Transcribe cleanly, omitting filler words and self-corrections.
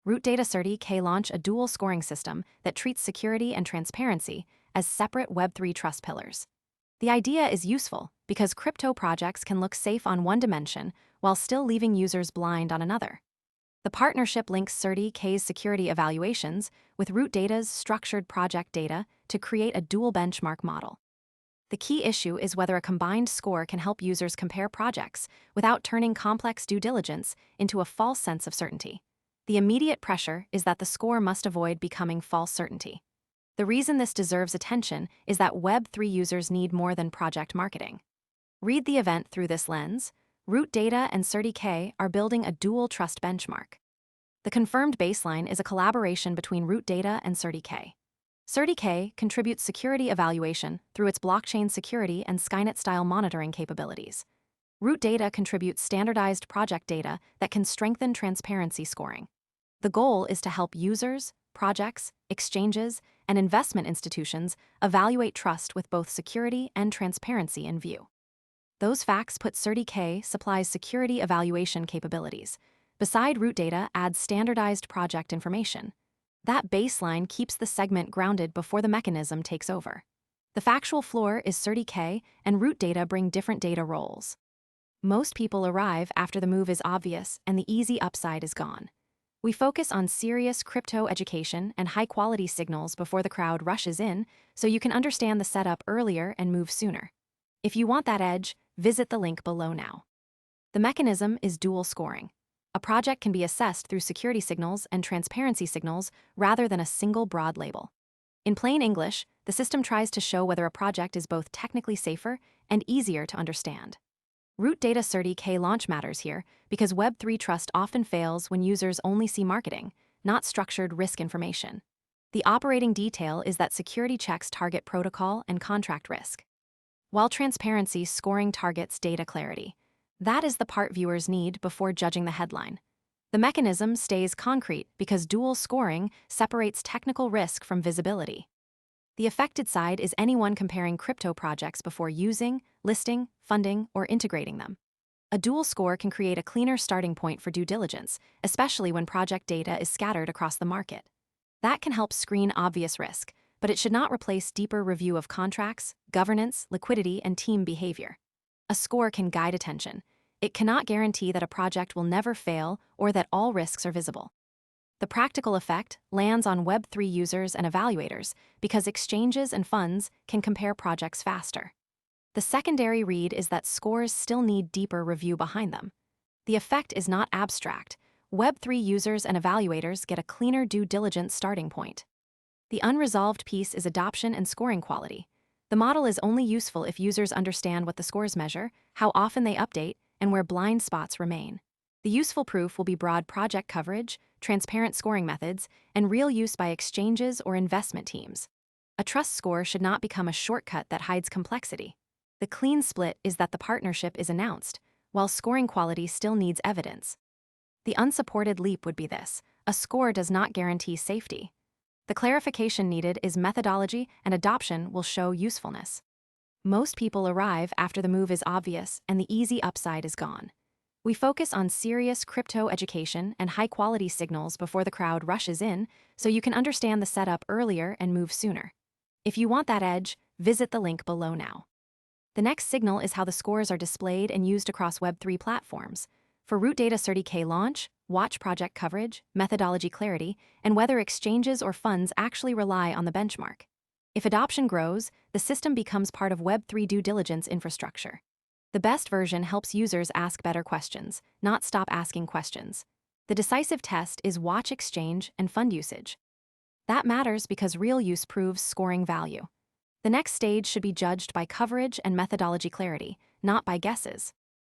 RootData CertiK Launch a dual scoring system that treats security and transparency as separate Web3 trust pillars. The idea is useful because crypto projects can look safe on one dimension while still leaving users blind on another. The partnership links CertiK's security evaluations with RootData's structured project data to create a dual benchmark model. The key issue is whether a combined score can help users compare projects without turning complex due diligence into a false sense of certainty. The immediate pressure is that the score must avoid becoming false certainty. The reason this deserves attention is that Web3 users need more than project marketing. Read the event through this lens. RootData and CertiK are building a dual trust benchmark. The confirmed baseline is a collaboration between RootData and CertiK. CertiK contributes security evaluation through its blockchain security and Skynet-style monitoring capabilities. RootData contributes standardized project data that can strengthen transparency scoring. The goal is to help users, projects, exchanges, and investment institutions evaluate trust with both security and transparency in view. Those facts put CertiK supplies security evaluation capabilities. Beside RootData adds standardized project information. That baseline keeps the segment grounded before the mechanism takes over. The factual floor is CertiK, and RootData bring different data roles. Most people arrive after the move is obvious and the easy upside is gone. We focus on serious crypto education and high-quality signals before the crowd rushes in, so you can understand the setup earlier and move sooner. If you want that edge, visit the link below now. The mechanism is dual scoring. A project can be assessed through security signals and transparency signals rather than a single broad label. In plain English, the system tries to show whether a project is both technically safer and easier to understand. RootData CertiK Launch matters here because Web3 trust often fails when users only see marketing, not structured risk information. The operating detail is that security checks target protocol and contract risk, while transparency scoring targets data clarity. That is the part viewers need before judging the headline. The mechanism stays concrete because dual scoring separates technical risk from visibility. The affected side is anyone comparing crypto projects before using, listing, funding, or integrating them. A dual score can create a cleaner starting point for due diligence, especially when project data is scattered across the market. That can help screen obvious risk, but it should not replace deeper review of contracts, governance, liquidity, and team behavior. A score can guide attention. It cannot guarantee that a project will never fail or that all risks are visible. The practical effect lands on Web3 users and evaluators because exchanges and funds can compare projects faster. The secondary read is that scores still need deeper review behind them. The effect is not abstract. Web3 users and evaluators get a cleaner due diligence starting point. The unresolved piece is adoption and scoring quality. The model is only useful if users understand what the scores measure, how often they update, and where blind spots remain. The useful proof will be broad project coverage, transparent scoring methods, and real use by exchanges or investment teams. A trust score should not become a shortcut that hides complexity. The clean split is that the partnership is announced, while scoring quality still needs evidence. The unsupported leap would be this: a score does not guarantee safety. The clarification needed is methodology, and adoption will show usefulness. Most people arrive after the move is obvious and the easy upside is gone. We focus on serious crypto education and high-quality signals before the crowd rushes in, so you can understand the setup earlier and move sooner. If you want that edge, visit the link below now. The next signal is how the scores are displayed and used across Web3 platforms. For RootData CertiK Launch, watch project coverage, methodology clarity, and whether exchanges or funds actually rely on the benchmark. If adoption grows, the system becomes part of Web3 due diligence infrastructure. The best version helps users ask better questions, not stop asking questions. The decisive test is watch exchange and fund usage. That matters because real use proves scoring value. The next stage should be judged by coverage and methodology clarity, not by guesses.